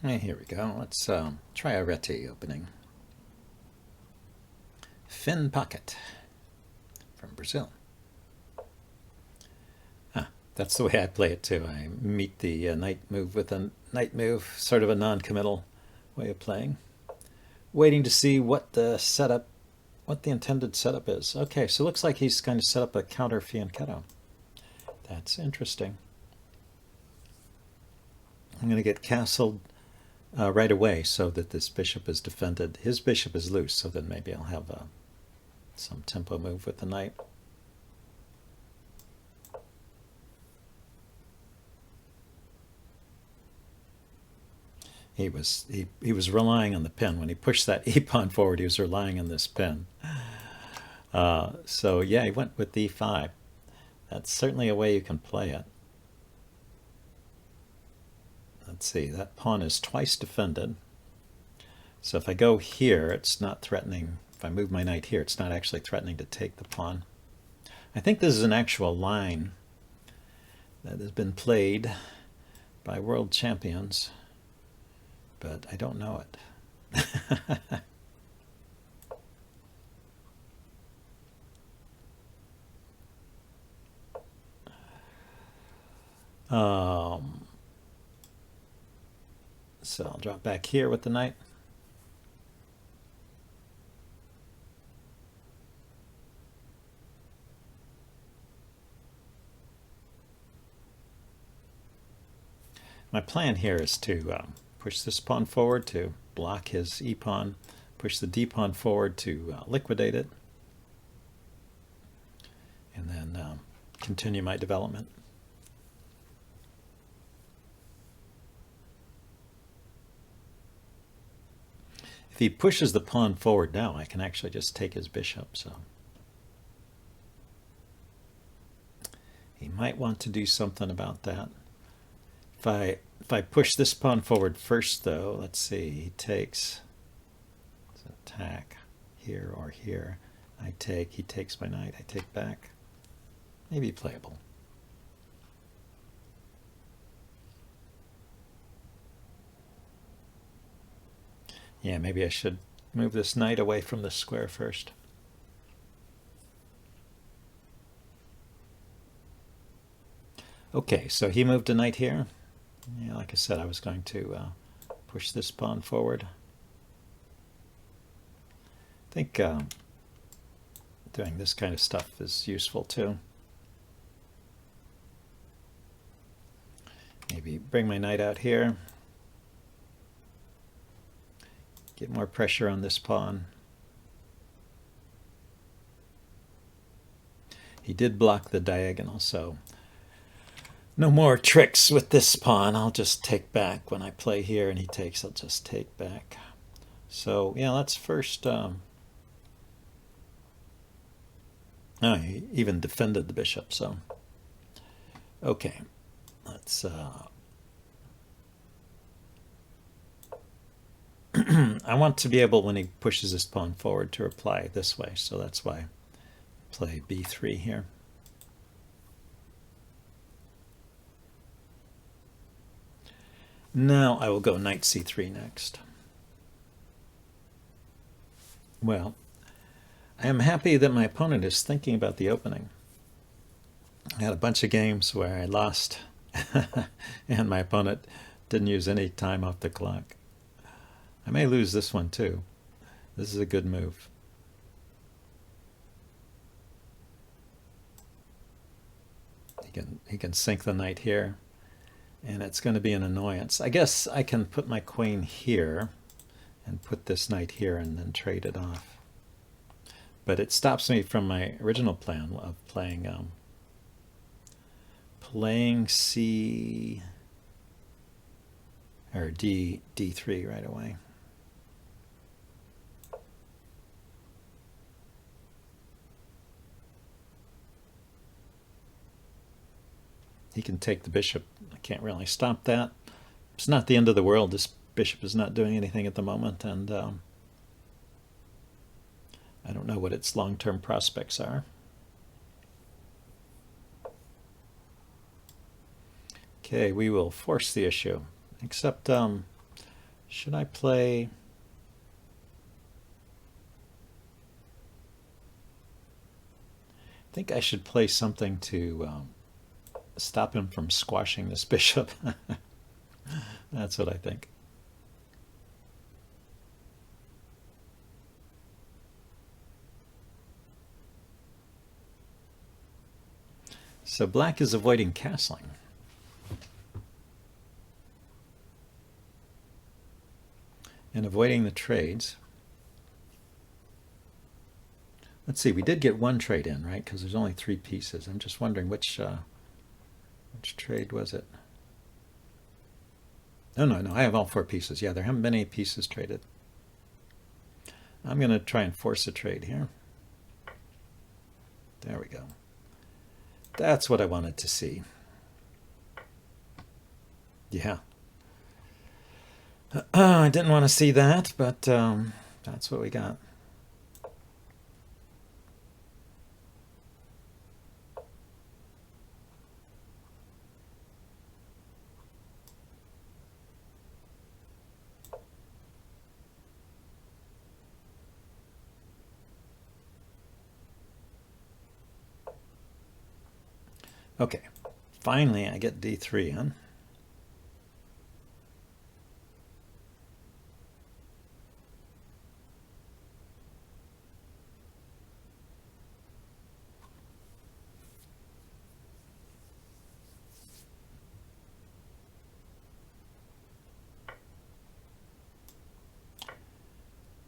Here we go. Let's try a Reti opening. Fin Pocket from Brazil. That's the way I play it too. I meet the knight move with a knight move, sort of a non-committal way of playing. Waiting to see what the intended setup is. Okay, so it looks like he's going to set up a counter fianchetto. That's interesting. I'm going to get castled right away so that this bishop is defended. His bishop is loose, so then maybe I'll have some tempo move with the knight. He was relying on the pin. When he pushed that e-pawn forward, he was relying on this pin. So yeah, he went with d5. That's certainly a way you can play it. Let's see, that pawn is twice defended. So if I go here, it's not threatening. If I move my knight here, it's not actually threatening to take the pawn. I think this is an actual line that has been played by world champions, but I don't know it. So I'll drop back here with the knight. My plan here is to push this pawn forward to block his e-pawn, push the d-pawn forward to liquidate it, and then continue my development. If he pushes the pawn forward now, I can actually just take his bishop. So he might want to do something about that. If I push this pawn forward first, though, let's see, he takes attack here or here. I take, he takes my knight, I take back. Maybe playable. Yeah, maybe I should move this knight away from the square first. Okay, so he moved a knight here. Yeah, like I said, I was going to push this pawn forward. I think doing this kind of stuff is useful too. Maybe bring my knight out here. Get more pressure on this pawn. He did block the diagonal, so no more tricks with this pawn. I'll just take back when I play here and he takes, I'll just take back. So yeah, let's first oh, he even defended the bishop, so okay, let's I want to be able, when he pushes his pawn forward, to reply this way, so that's why I play b3 here. Now I will go knight c3 next. Well, I am happy that my opponent is thinking about the opening. I had a bunch of games where I lost and my opponent didn't use any time off the clock. I may lose this one too. This is a good move. He can sink the knight here, and it's going to be an annoyance. I guess I can put my queen here and put this knight here and then trade it off. But it stops me from my original plan of playing C or D3 right away. He can take the bishop. I can't really stop that. It's not the end of the world. This bishop is not doing anything at the moment, and I don't know what its long-term prospects are. Okay, we will force the issue. Except Should I play? I think I should play something to stop him from squashing this bishop. That's what I think. So black is avoiding castling. And avoiding the trades. Let's see, we did get one trade in, right? Because there's only 3 pieces. I'm just wondering which trade was it? Oh, no, I have all 4 pieces. Yeah, there haven't been any pieces traded. I'm going to try and force a trade here. There we go. That's what I wanted to see. Yeah. I didn't want to see that, but that's what we got. Okay, finally I get d3 in.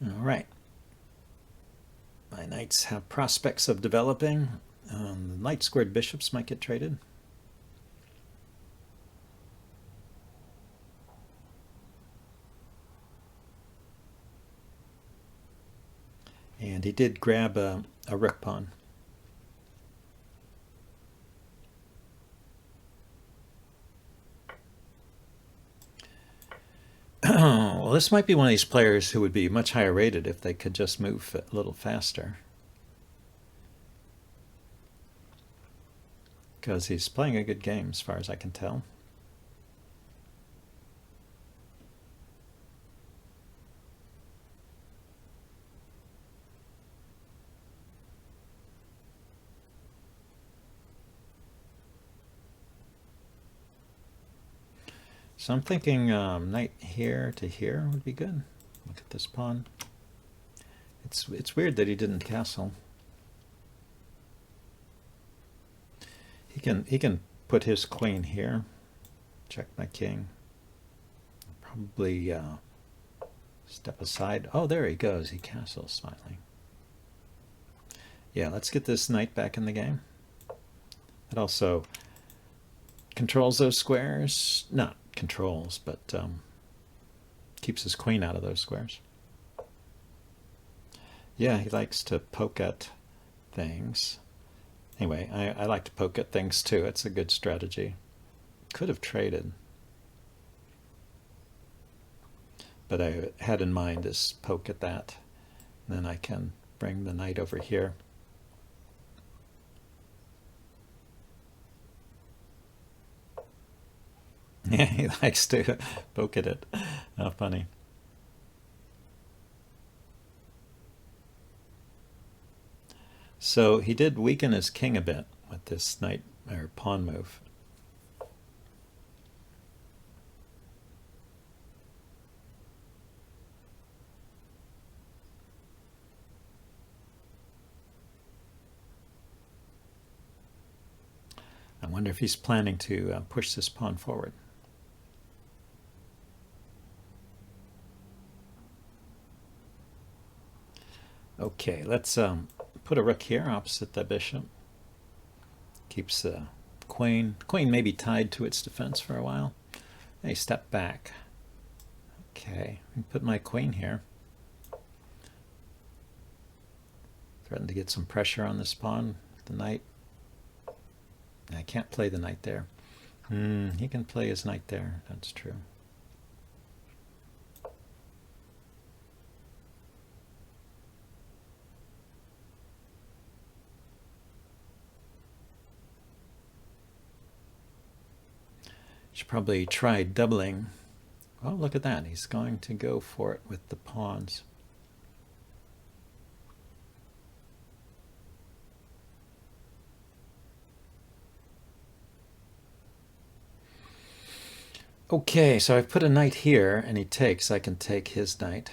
All right. My knights have prospects of developing. The knight squared bishops might get traded. And he did grab a rook pawn. Well, this might be one of these players who would be much higher rated if they could just move a little faster. Because he's playing a good game as far as I can tell. So I'm thinking knight here to here would be good. Look at this pawn. It's weird that he didn't castle. He can put his queen here. Check my king. Probably step aside. Oh, there he goes. He castles finally. Yeah, let's get this knight back in the game. It also controls those squares. Not controls, but keeps his queen out of those squares. Yeah, he likes to poke at things. Anyway, I like to poke at things too. It's a good strategy. Could have traded. But I had in mind this poke at that. And then I can bring the knight over here. Yeah, he likes to poke at it. How funny. So he did weaken his king a bit with this knight or pawn move. I wonder if he's planning to push this pawn forward. Okay, let's put a rook here opposite the bishop. Keeps the queen. The queen may be tied to its defense for a while. Hey, step back. Okay, I can put my queen here. Threaten to get some pressure on this pawn, the knight. I can't play the knight there. He can play his knight there, that's true. Should probably try doubling Oh, look at that. He's going to go for it with the pawns. Okay, so I've put a knight here, and he takes. I can take his knight.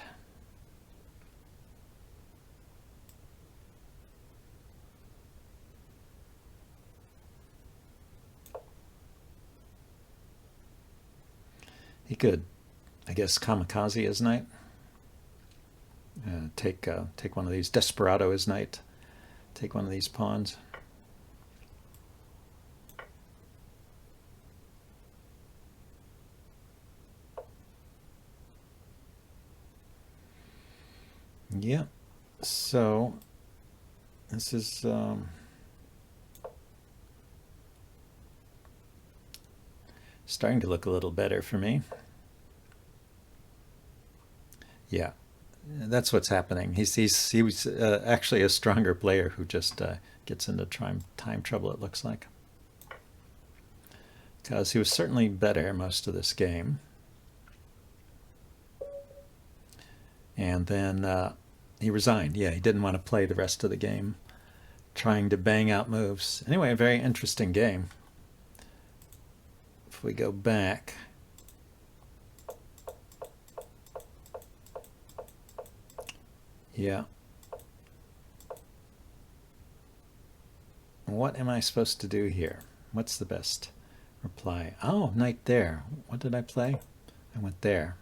He could, I guess, kamikaze his knight. Take one of these, desperado his knight. Take one of these pawns. Yeah. So this is starting to look a little better for me. Yeah, that's what's happening. He was actually a stronger player who just gets into time trouble, it looks like. Because he was certainly better most of this game. And then he resigned. Yeah, he didn't want to play the rest of the game, trying to bang out moves. Anyway, a very interesting game. If we go back, yeah. What am I supposed to do here? What's the best reply? Oh, knight there. What did I play? I went there.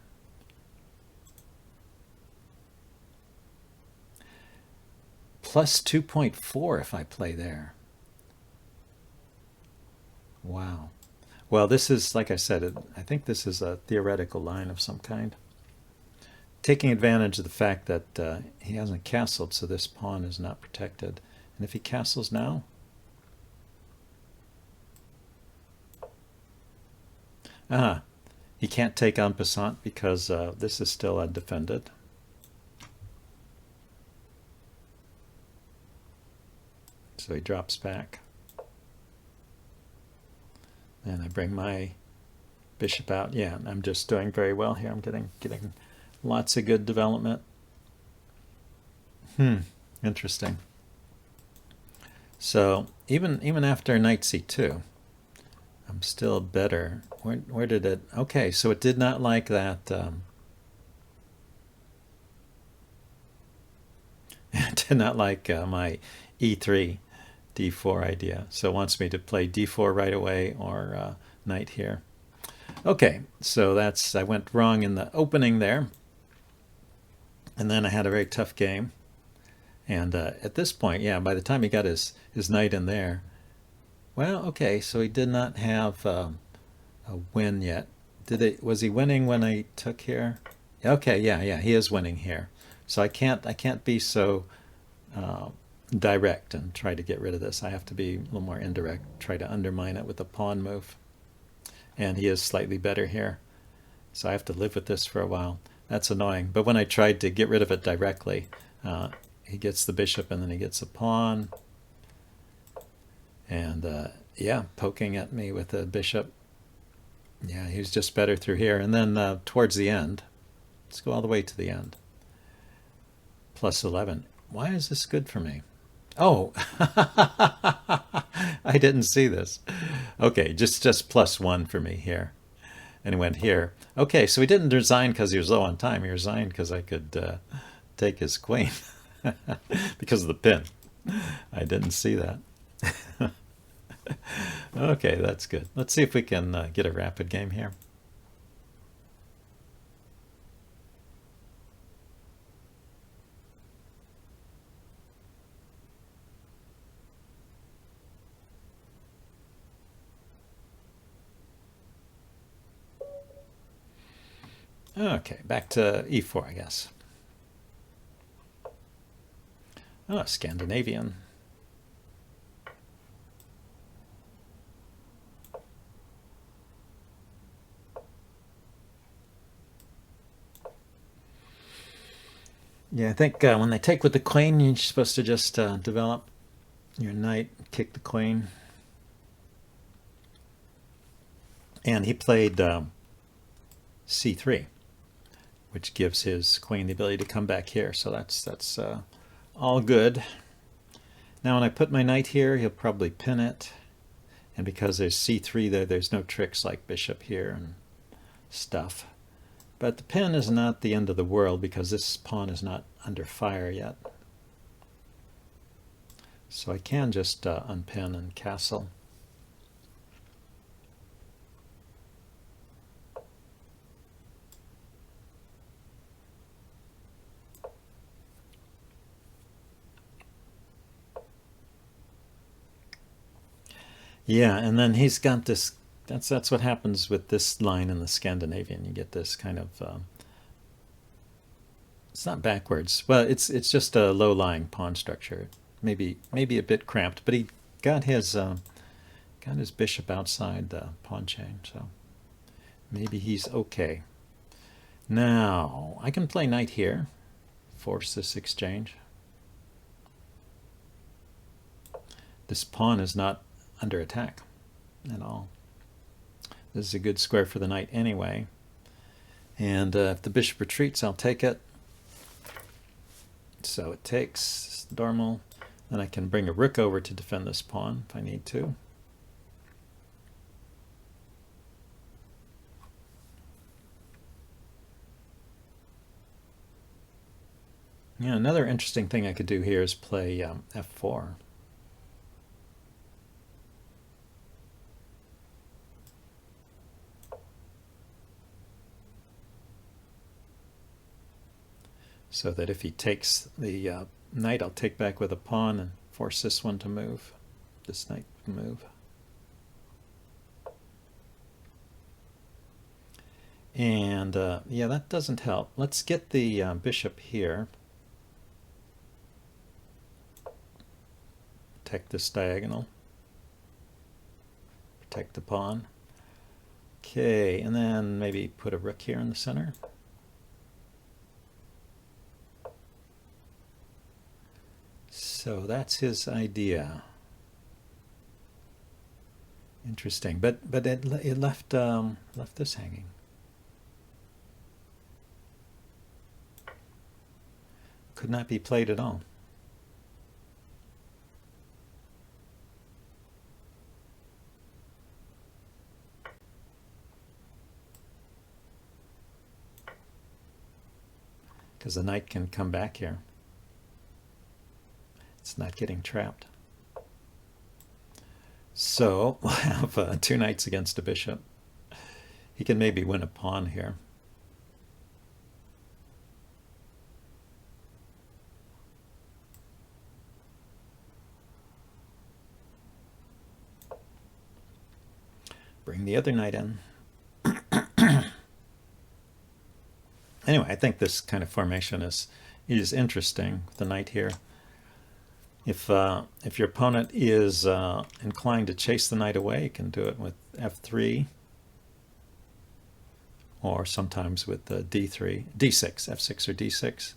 Plus 2.4 if I play there. Wow. Well, this is, like I said, I think this is a theoretical line of some kind. Taking advantage of the fact that he hasn't castled, so this pawn is not protected. And if he castles now, he can't take en passant because this is still undefended. So he drops back. And I bring my bishop out. Yeah, I'm just doing very well here. I'm getting lots of good development. Interesting. So even after knight c2, I'm still better. Where did it? Okay, so it did not like that. It did not like my e3, d4 idea. So it wants me to play d4 right away or knight here. Okay, so I went wrong in the opening there. And then I had a very tough game. And at this point, yeah, by the time he got his knight in there, well, okay, so he did not have a win yet. Was he winning when I took here? Okay, yeah, he is winning here. So I can't be so direct and try to get rid of this. I have to be a little more indirect, try to undermine it with a pawn move. And he is slightly better here. So I have to live with this for a while. That's annoying. But when I tried to get rid of it directly, he gets the bishop and then he gets a pawn. And yeah, poking at me with the bishop. Yeah, he was just better through here. And then towards the end, let's go all the way to the end. Plus 11. Why is this good for me? Oh, I didn't see this. Okay, just +1 for me here. And he went here. Okay, so he didn't resign because he was low on time. He resigned because I could take his queen because of the pin. I didn't see that. Okay, that's good. Let's see if we can get a rapid game here. Okay, back to e4, I guess. Oh, Scandinavian. Yeah, I think when they take with the queen, you're supposed to just develop your knight, kick the queen. And he played c3, which gives his queen the ability to come back here. So that's all good. Now when I put my knight here, he'll probably pin it. And because there's c3 there, there's no tricks like bishop here and stuff. But the pin is not the end of the world because this pawn is not under fire yet. So I can just unpin and castle. Yeah, and then he's got this, that's what happens with this line in the Scandinavian. You get this kind of, it's not backwards. Well, it's just a low-lying pawn structure. Maybe a bit cramped, but he got his bishop outside the pawn chain, so maybe he's okay. Now, I can play knight here, force this exchange. This pawn is not under attack at all. This is a good square for the knight anyway. And if the bishop retreats, I'll take it. So it takes normal. Then I can bring a rook over to defend this pawn if I need to. Yeah, another interesting thing I could do here is play f4. So that if he takes the knight, I'll take back with a pawn and force this one to move, this knight to move. And yeah, that doesn't help. Let's get the bishop here. Protect this diagonal. Protect the pawn. Okay, and then maybe put a rook here in the center. So that's his idea. Interesting, but it left this hanging. Could not be played at all. Because the knight can come back here. It's not getting trapped. So we'll have 2 knights against a bishop. He can maybe win a pawn here. Bring the other knight in. Anyway, I think this kind of formation is interesting with the knight here. If your opponent is inclined to chase the knight away, you can do it with f3, or sometimes with d3, d6, f6 or d6.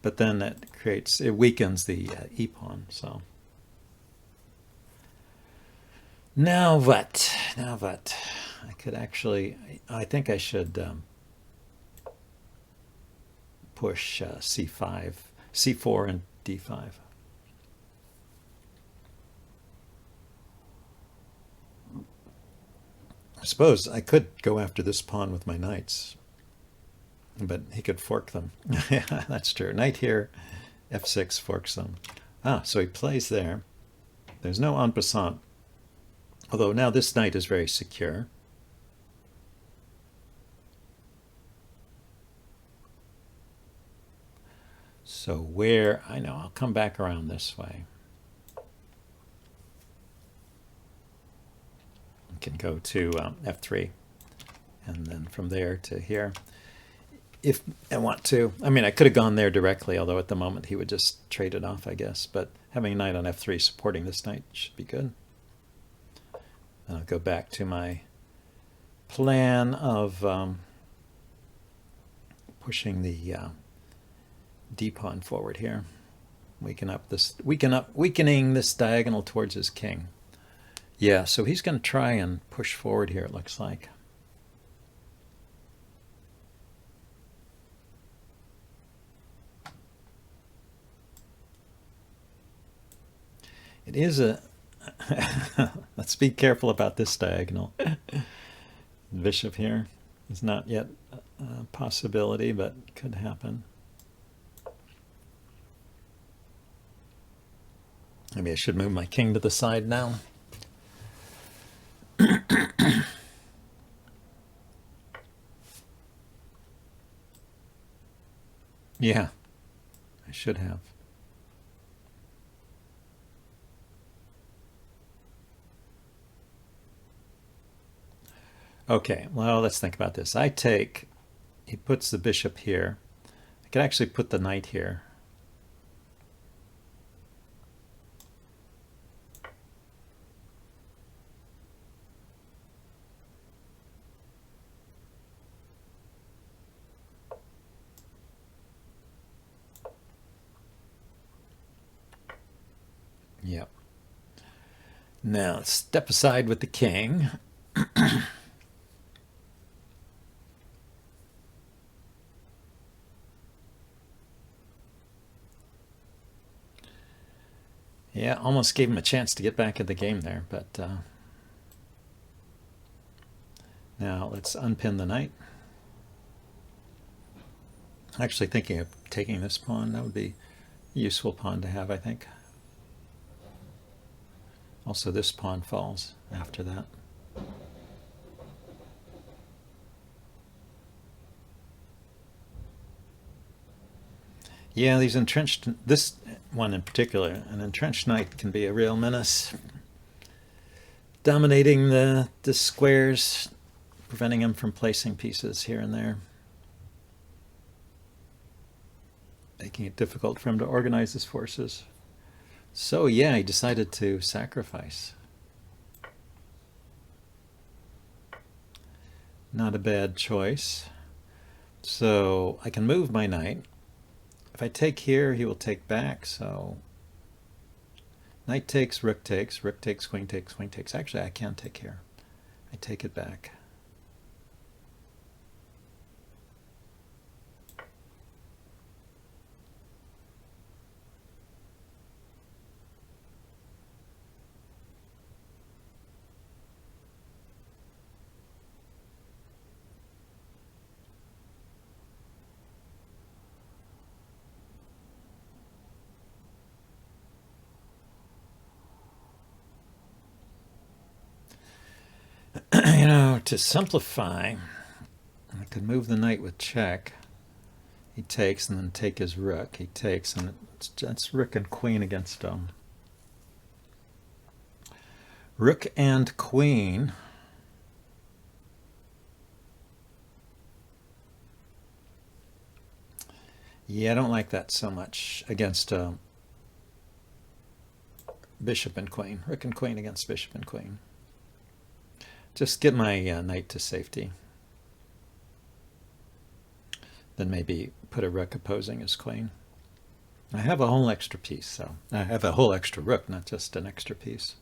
But then it weakens the e-pawn. So now what? I could actually, I think I should push c5, c4, and d5. I suppose I could go after this pawn with my knights, but he could fork them. Yeah, that's true. Knight here, f6 forks them. Ah, so he plays there. There's no en passant, although now this knight is very secure. So where, I know, I'll come back around this way. Can go to f3, and then from there to here if I want to. I mean, I could have gone there directly, although at the moment he would just trade it off, I guess. But having a knight on f3 supporting this knight should be good. I'll go back to my plan of pushing the d pawn forward here, weakening this diagonal towards his king. Yeah, so he's going to try and push forward here, it looks like. It is a... Let's be careful about this diagonal. Bishop here is not yet a possibility, but could happen. Maybe I should move my king to the side now. Yeah, I should have. Okay, well, let's think about this. I take, he puts the bishop here. I could actually put the knight here. Yep. Now let's step aside with the king. Yeah, almost gave him a chance to get back in the game there, but now let's unpin the knight. Actually thinking of taking this pawn. That would be a useful pawn to have, I think. Also, this pawn falls after that. Yeah, these entrenched, this one in particular, an entrenched knight can be a real menace. Dominating the squares, preventing him from placing pieces here and there. Making it difficult for him to organize his forces. So yeah, he decided to sacrifice. Not a bad choice. So I can move my knight. If I take here, he will take back, so knight takes, rook takes, queen takes, queen takes. Actually, I can take here. I take it back. You know, to simplify, I could move the knight with check. He takes and then take his rook. He takes and it's rook and queen against rook and queen. Yeah, I don't like that so much against bishop and queen. Rook and queen against bishop and queen. Just get my knight to safety. Then maybe put a rook opposing his queen. I have a whole extra piece, so I have a whole extra rook, not just an extra piece.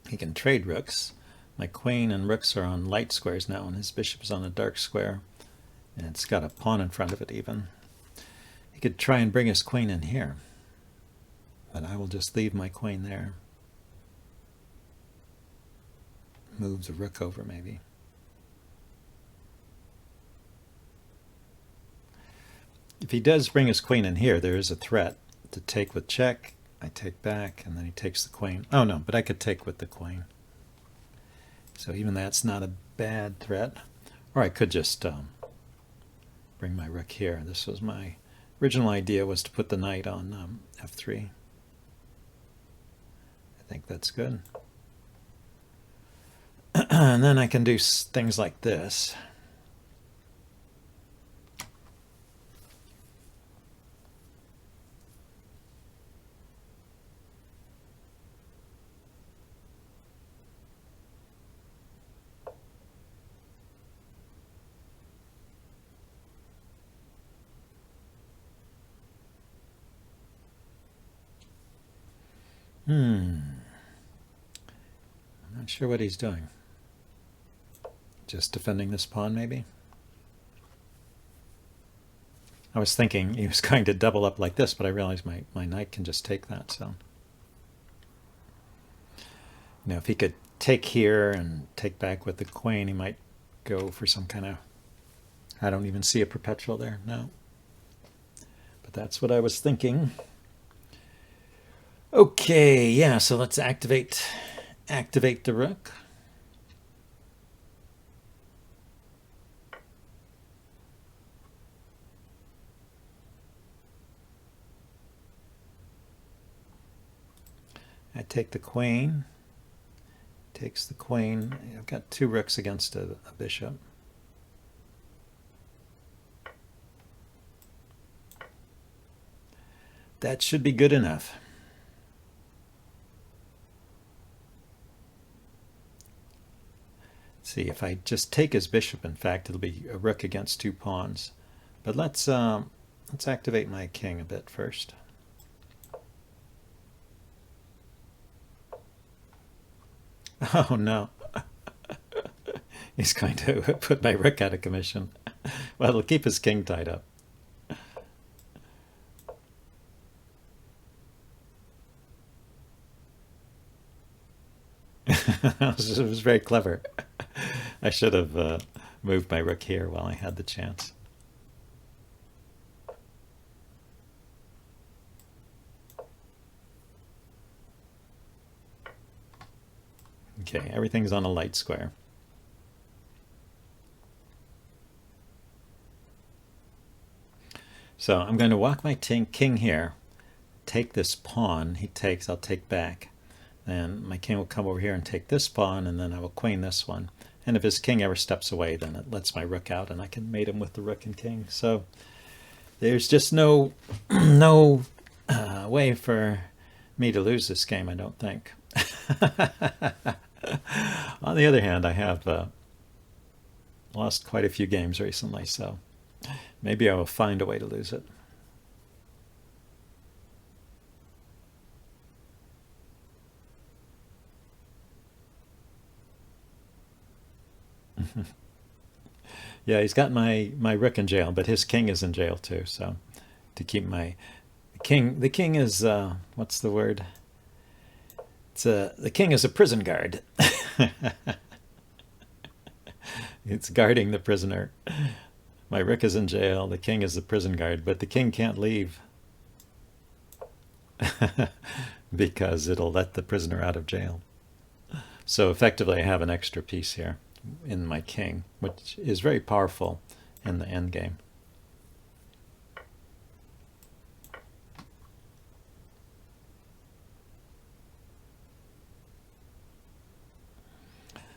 He can trade rooks. My queen and rooks are on light squares now, and his bishop is on a dark square, and it's got a pawn in front of it even. He could try and bring his queen in here, but I will just leave my queen there. Move the rook over maybe. If he does bring his queen in here, there is a threat to take with check. I take back, and then he takes the queen. Oh no, but I could take with the queen. So even that's not a bad threat. Or I could just bring my rook here. This was my original idea, was to put the knight on f3. I think that's good. And then I can do things like this. I'm not sure what he's doing. Just defending this pawn, maybe? I was thinking he was going to double up like this, but I realized my knight can just take that, so. Now, if he could take here and take back with the queen, he might go for some kind of... I don't even see a perpetual there, no. But that's what I was thinking. Okay, yeah, so let's activate the rook. I take the queen. Takes the queen. I've got two rooks against a bishop. That should be good enough. Let's see, if I just take his bishop, in fact, it'll be a rook against two pawns. But let's activate my king a bit first. Oh no. He's going to put my rook out of commission. Well, it'll keep his king tied up. It was very clever. I should have moved my rook here while I had the chance. Okay, everything's on a light square. So I'm going to walk my king here, take this pawn, he takes, I'll take back. Then my king will come over here and take this pawn, and then I will queen this one. And if his king ever steps away, then it lets my rook out, and I can mate him with the rook and king. So there's just no way for me to lose this game, I don't think. On the other hand, I have lost quite a few games recently, so maybe I will find a way to lose it. Yeah, he's got my rook in jail, but his king is in jail too. So to keep my the king is what's the word? The king is a prison guard. It's guarding the prisoner. My rook is in jail. The king is the prison guard, but the king can't leave because it'll let the prisoner out of jail. So effectively, I have an extra piece here in my king, which is very powerful in the end game.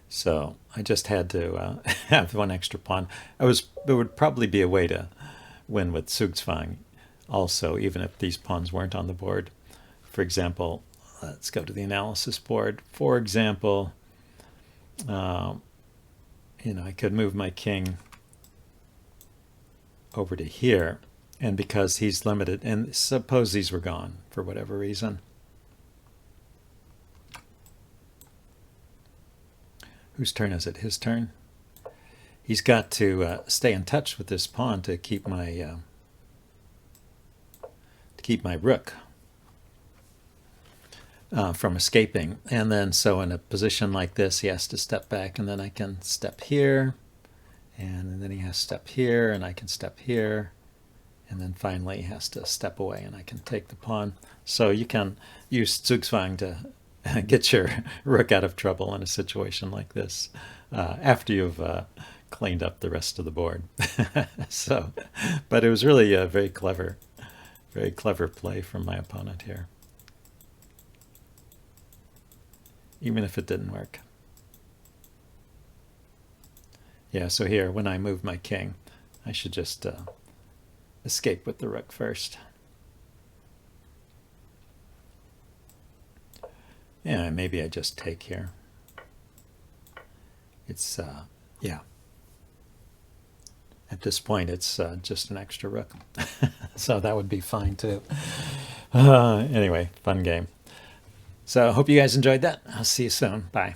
So I just had to have one extra pawn. There would probably be a way to win with Zugzwang also, even if these pawns weren't on the board. For example, let's go to the analysis board. For example, I could move my king over to here, and because he's limited, and suppose these were gone for whatever reason. Whose turn is it? His turn. He's got to stay in touch with this pawn to keep my rook from escaping. And then so in a position like this, he has to step back, and then I can step here, and then he has to step here, and I can step here, and then finally he has to step away, and I can take the pawn. So you can use Zugzwang to get your rook out of trouble in a situation like this after you've cleaned up the rest of the board. So, but it was really a very clever play from my opponent here, even if it didn't work. Yeah, so here, when I move my king, I should just escape with the rook first. Yeah, maybe I just take here. It's, yeah. At this point, it's just an extra rook. So that would be fine too. Anyway, fun game. So I hope you guys enjoyed that. I'll see you soon. Bye.